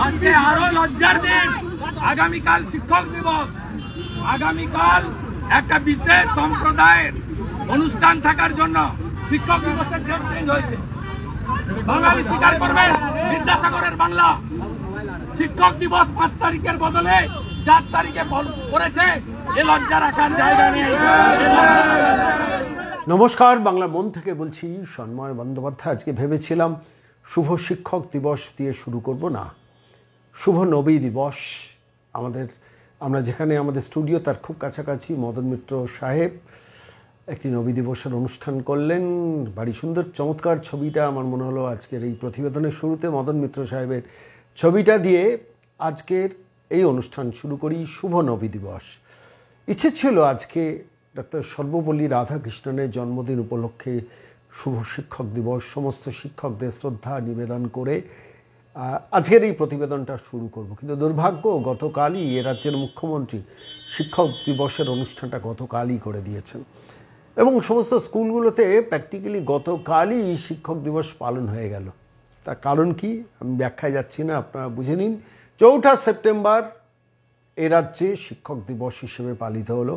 আজকে আরো লজ্জার দিন। আগামীকাল শিক্ষক দিবস। আগামীকাল একটা বিশেষ সম্প্রদায়ের অনুষ্ঠান থাকার জন্য শিক্ষক দিবসের ডেট চেঞ্জ হয়েছে। বাঙালি স্বীকার করবে বিদ্যাসাগরের বাংলা শিক্ষক দিবস 5 তারিখের বদলে 4 তারিখে করেছে। এ লজ্জা রাখার জায়গা নেই। নমস্কার, বাংলা মন থেকে বলছি সন্ময় বন্দ্যোপাধ্যায়। আজকে ভেবেছিলাম শুভ শিক্ষক দিবস দিয়ে শুরু করব, না, শুভ নবী দিবস। আমরা যেখানে আমাদের স্টুডিও তার খুব কাছাকাছি মদন মিত্র সাহেব একটি নবী দিবসের অনুষ্ঠান করলেন। বাড়ি সুন্দর চমৎকার ছবিটা আমার মনে হলো আজকের এই প্রতিবেদনের শুরুতে মদন মিত্র সাহেবের ছবিটা দিয়ে আজকের এই অনুষ্ঠান শুরু করি। শুভ নবী দিবস। ইচ্ছে ছিল আজকে ডক্টর সর্বপল্লী রাধাকৃষ্ণনের জন্মদিন উপলক্ষে শুভ শিক্ষক দিবস, সমস্ত শিক্ষকদের শ্রদ্ধা নিবেদন করে আজকের এই প্রতিবেদনটা শুরু করব। কিন্তু দুর্ভাগ্য, গতকালই এ রাজ্যের মুখ্যমন্ত্রী শিক্ষক দিবসের অনুষ্ঠানটা গতকালই করে দিয়েছেন এবং সমস্ত স্কুলগুলোতে প্র্যাকটিক্যালি গতকালই শিক্ষক দিবস পালন হয়ে গেল। তার কারণ কি আমি ব্যাখ্যায় যাচ্ছি না, আপনারা বুঝে নিন। 4 সেপ্টেম্বর এ রাজ্যে শিক্ষক দিবস হিসেবে পালিত হলো।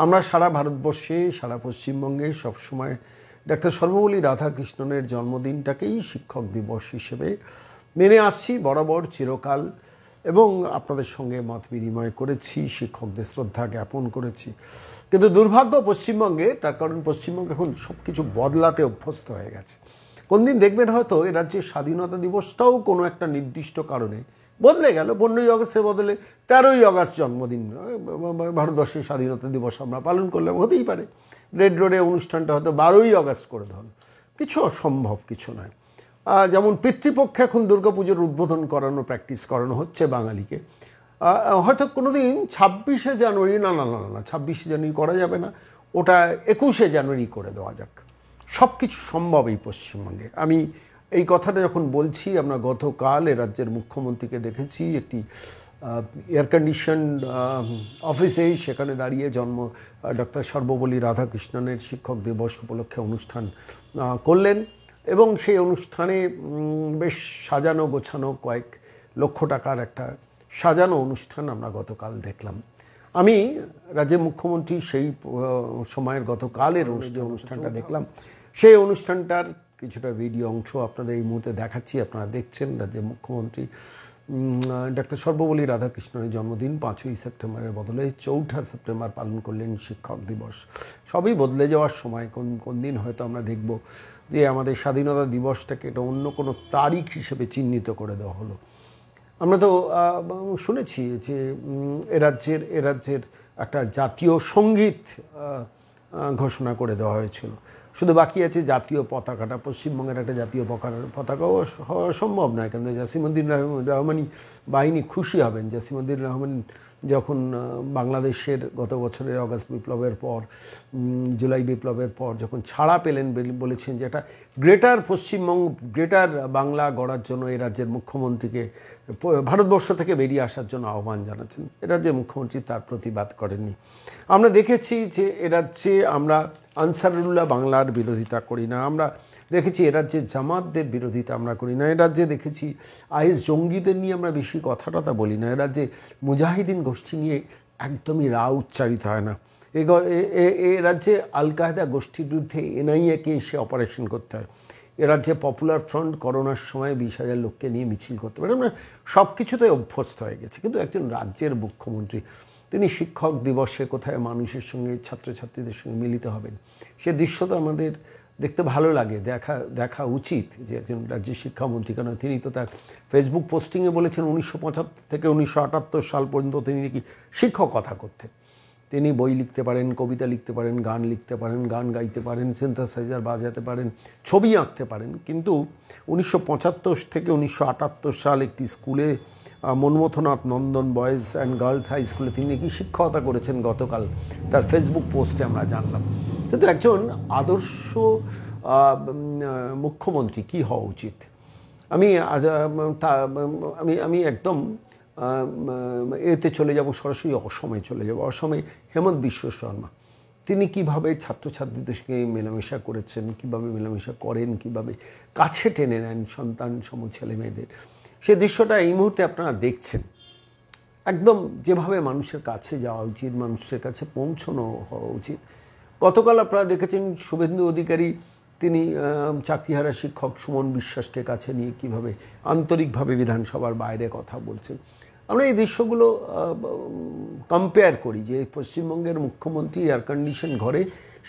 আমরা সারা ভারতবর্ষে, সারা পশ্চিমবঙ্গে সবসময় ডাক্তার সর্বপল্লী রাধাকৃষ্ণনের জন্মদিনটাকেই শিক্ষক দিবস হিসেবে মেনে আসছি বরাবর, চিরকাল, এবং আপনাদের সঙ্গে মত বিনিময় করেছি, শিক্ষকদের শ্রদ্ধা জ্ঞাপন করেছি। কিন্তু দুর্ভাগ্য পশ্চিমবঙ্গে, তার কারণ পশ্চিমবঙ্গে এখন সব কিছু বদলাতে অভ্যস্ত হয়ে গেছে। কোনদিন দেখবেন হয়তো এ রাজ্যের স্বাধীনতা দিবসটাও কোনো একটা নির্দিষ্ট কারণে বদলে গেল। 15ই আগস্টের বদলে 13ই আগস্ট জন্মদিন, ভারতবর্ষের স্বাধীনতা দিবস আমরা পালন করলাম, হতেই পারে। রেড রোডে অনুষ্ঠানটা হয়তো 12ই আগস্ট করে দেওয়া হলো। কিছু অসম্ভব কিছু নয়। যেমন পিতৃপক্ষে এখন দুর্গাপুজোর উদ্বোধন করানো, প্র্যাকটিস করানো হচ্ছে বাঙালিকে। হয়তো কোনো দিন 26শে জানুয়ারি, না 26শে জানুয়ারি করা যাবে না, ওটা 21শে জানুয়ারি করে দেওয়া যাক। সব কিছু সম্ভব এই পশ্চিমবঙ্গে। আমি এই কথাটা যখন বলছি, আমরা গতকাল এ রাজ্যের মুখ্যমন্ত্রীকে দেখেছি একটি এয়ার কন্ডিশন অফিসে, সেখানে দাঁড়িয়ে ডক্টর সর্বপল্লী রাধাকৃষ্ণনের শিক্ষক দিবস উপলক্ষে অনুষ্ঠান করলেন এবং সেই অনুষ্ঠানে বেশ সাজানো গোছানো কয়েক লক্ষ টাকার একটা সাজানো অনুষ্ঠান আমরা গতকাল দেখলাম। আমি রাজ্যের মুখ্যমন্ত্রী সেই সময়ের গতকালের যে অনুষ্ঠানটা দেখলাম, সেই অনুষ্ঠানটার কিছুটা ভিডিও অংশ আপনাদের এই মুহূর্তে দেখাচ্ছি। আপনারা দেখছেন রাজ্যের মুখ্যমন্ত্রী ডক্টর সর্বপল্লী রাধাকৃষ্ণনের জন্মদিন 5ই সেপ্টেম্বরের বদলে 4 সেপ্টেম্বর পালন করলেন শিক্ষক দিবস। সবই বদলে যাওয়ার সময়। কোন দিন হয়তো আমরা দেখব যে আমাদের স্বাধীনতা দিবসটাকে এটা অন্য কোনো তারিখ হিসেবে চিহ্নিত করে দেওয়া হলো। আমরা তো শুনেছি যে এ রাজ্যের একটা জাতীয় সঙ্গীত ঘোষণা করে দেওয়া হয়েছিল। শুধু বাকি আছে জাতীয় পতাকাটা। পশ্চিমবঙ্গের একটা জাতীয় পতাকাও হওয়া সম্ভব নয়, কেন জসিমউদ্দিন রহমানি বাহিনী খুশি হবেন। জসিমউদ্দিন রহমান যখন বাংলাদেশের গত বছরের অগাস্ট বিপ্লবের পর, জুলাই বিপ্লবের পর যখন ছাড়া পেলেন, বলেছেন যে একটা গ্রেটার পশ্চিমবঙ্গ, গ্রেটার বাংলা গড়ার জন্য এ রাজ্যের মুখ্যমন্ত্রীকে ভারতবর্ষ থেকে বেরিয়ে আসার জন্য আহ্বান জানাচ্ছেন। এ রাজ্যের মুখ্যমন্ত্রী তার প্রতিবাদ করেননি। আমরা দেখেছি যে এ রাজ্যে আমরা আনসারুল্লাহ বাংলার বিরোধিতা করি না। আমরা দেখেছি এ রাজ্যে জামাতদের বিরোধিতা আমরা করি না। এ রাজ্যে দেখেছি আইএস জঙ্গিদের নিয়ে আমরা বেশি কথা বলি না। এ রাজ্যে মুজাহিদিন গোষ্ঠী নিয়ে একদমই উচ্চারিত হয় না। এ রাজ্যে আল কায়দা গোষ্ঠীর বিরুদ্ধে এনআইএকে এসে অপারেশন করতে হয়। এ রাজ্যে পপুলার ফ্রন্ট করোনার সময় 20,000 লোককে নিয়ে মিছিল করতে পারে। আমরা সব কিছুতে অভ্যস্ত হয়ে গেছি। কিন্তু একজন রাজ্যের মুখ্যমন্ত্রী, তিনি শিক্ষক দিবসে কোথায় মানুষের সঙ্গে, ছাত্রছাত্রীদের সঙ্গে মিলিত হবেন, সে দৃশ্য তো আমাদের দেখতে ভালো লাগে, দেখা উচিত যে একজন রাজ্যের শিক্ষামন্ত্রী। কেন তিনি তো তার ফেসবুক পোস্টিংয়ে বলেছেন 1975 থেকে 1978 সাল পর্যন্ত তিনি নাকি শিক্ষকতা করতেন। তিনি বই লিখতে পারেন, কবিতা লিখতে পারেন, গান লিখতে পারেন, গান গাইতে পারেন, সিনথেসাইজার বাজাতে পারেন, ছবি আঁকতে পারেন। কিন্তু 1975 থেকে 1978 সাল একটি স্কুলে, মনমথনাথ নন্দন বয়েজ অ্যান্ড গার্লস হাই স্কুলে তিনি নাকি শিক্ষকতা করেছেন। গতকাল তার ফেসবুক পোস্টে আমরা জানলাম। কিন্তু একজন আদর্শ মুখ্যমন্ত্রী কী হওয়া উচিত? আমি একদম এতে চলে যাব, সরাসরি অসমে চলে যাব। অসমে হেমন্ত বিশ্ব শর্মা, তিনি কিভাবে ছাত্রছাত্রীদের সঙ্গে মেলামেশা করেছেন, কিভাবে মেলামেশা করেন, কিভাবে কাছে টেনে নেন সন্তান সম ছেলে মেয়েদের, সে দৃশ্যটা এই মুহূর্তে আপনারা দেখছেন। একদম যেভাবে মানুষের কাছে যাওয়া উচিত, মানুষের কাছে পৌঁছানো হওয়া উচিত। গতকাল আপনারা দেখেছেন শুভেন্দু অধিকারী তিনি চাকরিহারা শিক্ষক সুমন বিশ্বাসকে কাছে নিয়ে কীভাবে আন্তরিকভাবে বিধানসভার বাইরে কথা বলছেন। আমরা এই দৃশ্যগুলো কম্পেয়ার করি যে পশ্চিমবঙ্গের মুখ্যমন্ত্রী এয়ার কন্ডিশন ঘরে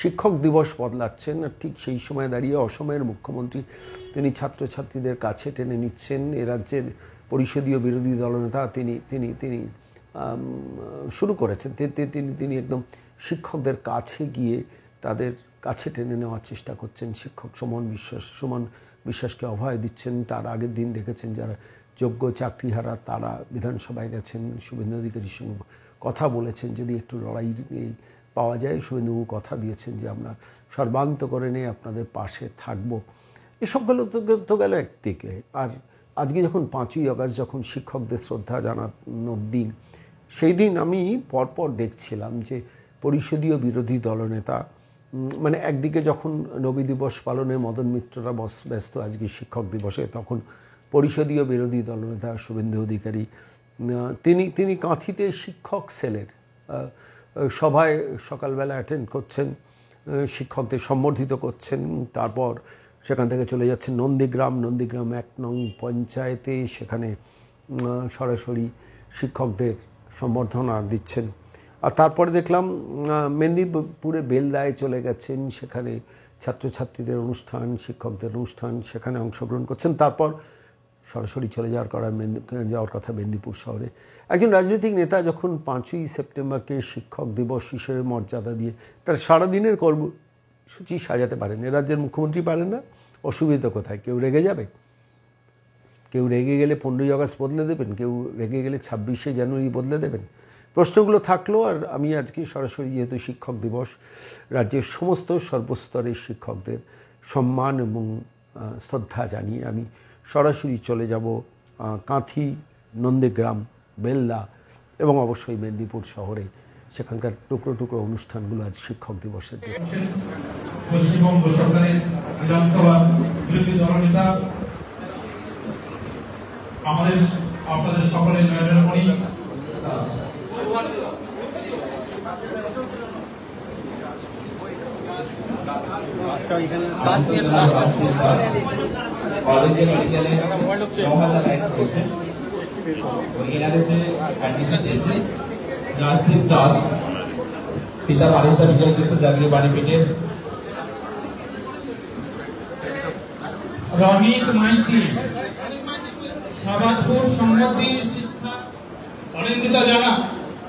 শিক্ষক দিবস বদলাচ্ছেন, আর ঠিক সেই সময় দাঁড়িয়ে অসমের মুখ্যমন্ত্রী তিনি ছাত্রছাত্রীদের কাছে টেনে নিচ্ছেন। এ রাজ্যের পরিষদীয় বিরোধী দলনেতা তিনি তিনি তিনি শুরু করেছেন, তিনি একদম শিক্ষকদের কাছে গিয়ে তাদের কাছে টেনে নেওয়ার চেষ্টা করছেন। শিক্ষক সুমন বিশ্বাসকে অভয় দিচ্ছেন। তার আগের দিন দেখেছেন যারা যোগ্য চাকরিহারা তারা বিধানসভায় গেছেন, শুভেন্দু অধিকারীর সঙ্গে কথা বলেছেন যদি একটু লড়াই পাওয়া যায়। শুভেন্দুবাবু কথা দিয়েছেন যে আমরা সর্বান্তকরণে আপনাদের পাশে থাকব। এসবগুলো তো গেল একদিকে। আর আজকে যখন 5ই আগস্ট যখন শিক্ষকদের শ্রদ্ধা জানানোর দিন, সেই দিন আমি পরপর দেখছিলাম যে পরিষদীয় বিরোধী দলনেতা মানে একদিকে যখন নবী দিবস পালনে মদন মিত্ররা ব্যস্ত আজকে শিক্ষক দিবসে, তখন পরিষদীয় বিরোধী দলনেতা শুভেন্দু অধিকারী তিনি কাঁথিতে শিক্ষক সেলের সভায় সকালবেলা অ্যাটেন্ড করছেন, শিক্ষকদের সম্বর্ধিত করছেন। তারপর সেখান থেকে চলে যাচ্ছেন নন্দীগ্রাম 1 নং পঞ্চায়েতে, সেখানে সরাসরি শিক্ষকদের সম্বর্ধনা দিচ্ছেন। আর তারপরে দেখলাম মেদিনীপুরে বেলদায় চলে গেছেন, সেখানে ছাত্রছাত্রীদের অনুষ্ঠান, শিক্ষকদের অনুষ্ঠান, সেখানে অংশগ্রহণ করছেন। তারপর সরাসরি চলে যাওয়ার কথা মেদিনীপুর শহরে। একজন রাজনৈতিক নেতা যখন 5ই সেপ্টেম্বরকে শিক্ষক দিবস হিসেবে মর্যাদা দিয়ে তার সারাদিনের কর্মসূচি সাজাতে পারেন, এ রাজ্যের মুখ্যমন্ত্রী পারেন না, অসুবিধা কোথায়? কেউ রেগে যাবে? কেউ রেগে গেলে 15ই আগস্ট বদলে দেবেন, কেউ রেগে গেলে 26শে জানুয়ারি বদলে দেবেন? প্রশ্নগুলো থাকলো। আর আমি আজকে সরাসরি যেহেতু শিক্ষক দিবস, রাজ্যের সমস্ত সর্বস্তরের শিক্ষকদের সম্মান এবং শ্রদ্ধা জানিয়ে আমি সরাসরি চলে যাব কাঁথি, নন্দীগ্রাম, বেলদা এবং অবশ্যই মেদিনীপুর শহরে। সেখানকার টুকরো টুকরো অনুষ্ঠানগুলো আজ শিক্ষক দিবসের দিন। পশ্চিমবঙ্গ সরকারের বিধানসভা বিরোধী দলনেতা আপনাদের সকলের নয়নের মণি রাজদীপ দাস, পিতা বারিস্টার বিজয় কৃষ্ণ জাতীয় বাণীপীঠের, রনিত মাইতি, সাবাজপুর সংহতি শিক্ষা, অনিন্দিতা জানা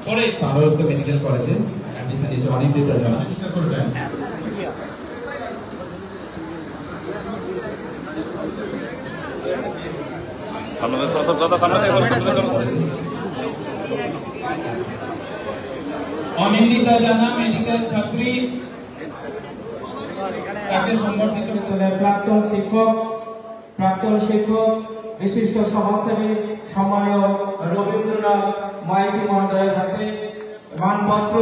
পরে তারক মেডিকেল কলেজে অ্যাডমিশন নিয়েছে। অনিন্দিতা জানা শিক্ষা করবেন। অনিন্দিতা জানা মেডিকেল ছাত্রী, তাকে সম্বর্ধিত করলেন প্রাক্তন শিক্ষক বিশিষ্ট সমাজসেবী সম্মানীয় রবীন্দ্রনাথ মাইতি মহোদয়ের হাতে মানপত্র,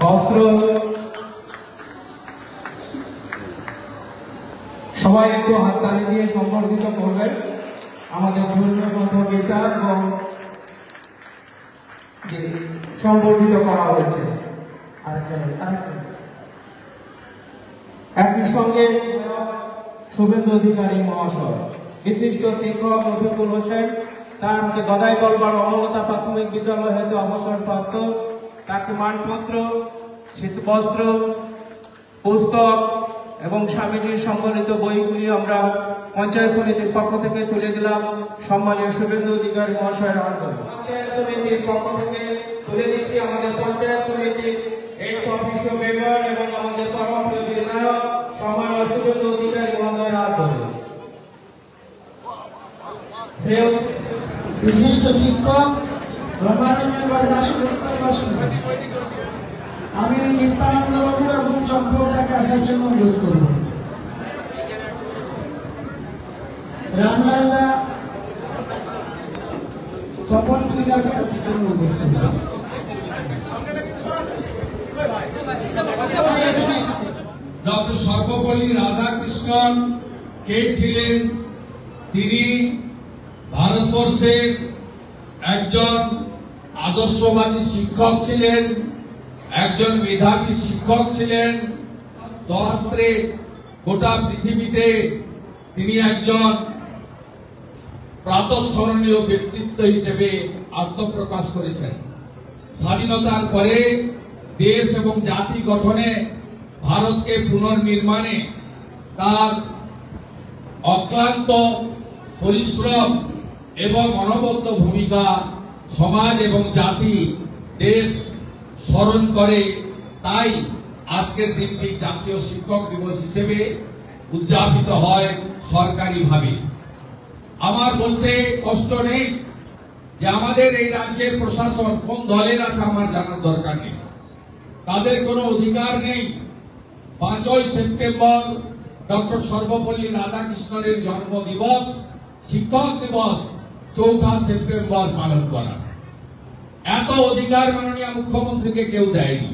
বস্ত্র, সবাই একটু হাততালি দিয়ে সম্বর্ধিত করবেন। আমাদের ধর্মীয় গ্রন্থগীতা এবং সম্বর্ধিত করা হয়েছে। একই সঙ্গে শুভেন্দু অধিকারী মহাশয়, বিশিষ্ট শিক্ষক রফিকুল হোসেন, তার হাতে গদাই দলবার অমলতা প্রাথমিক বিদ্যালয় হতে অবসরপ্রাপ্ত, তাকে মানপত্র, শীতবস্ত্র, পুস্তক এবং স্বামীজির সম্বলিত বইগুলি আমরা পঞ্চায়েত সমিতির পক্ষ থেকে তুলে দিলাম সম্মানীয় শুভেন্দু অধিকারী মহাশয়ের হাতে। পঞ্চায়েত সমিতির পক্ষ থেকে তুলে দিচ্ছি আমাদের পঞ্চায়েত সমিতির এক্স অফিসিয়াল মেম্বার এবং আমাদের পরমপ্রিয় বিধায়ক সম্মানীয় শুভেন্দু অধিকারী মহোদয়ের হাতে। বিশিষ্ট শিক্ষক আমি নিত্যানন্দ বাবু এবং চক্রবর্তীকে আসার জন্য অনুরোধ করব। রামলাল্লা তপন ক্রীড়াকে আসার জন্য অনুরোধ করব। ডক্টর সর্বপল্লী রাধাকৃষ্ণন কে ছিলেন তিনি ভারতবর্ষের একজন আদর্শবাদী শিক্ষক ছিলেন, একজন মেধাবী শিক্ষক ছিলেন। শাস্ত্রে গোটা পৃথিবীতে তিনি একজন প্রাতঃস্মরণীয় ব্যক্তিত্ব হিসেবে আত্মপ্রকাশ করেছেন। স্বাধীনতার পরে দেশ এবং জাতি গঠনে, ভারতকে পুনর্নির্মাণে তার অক্লান্ত পরিশ্রম এবং অনবদ্য ভূমিকা সমাজ এবং জাতি, দেশ স্মরণ করে। তাই আজকের দিনটি জাতীয় শিক্ষক দিবস হিসেবে উদযাপিত হয় সরকারিভাবে। আমার বলতে কষ্ট নেই যে আমাদের এই রাজ্যের প্রশাসন কোন দলের আছে আমার জানার দরকার নেই, তাদের কোনো অধিকার নেই 5ই সেপ্টেম্বর ডক্টর সর্বপল্লী রাধাকৃষ্ণনের জন্মদিবস, শিক্ষক দিবস 4 সেপ্টেম্বর পালন করা। এত অধিকার মাননীয় মুখ্যমন্ত্রীকে কেউ দেয়নি।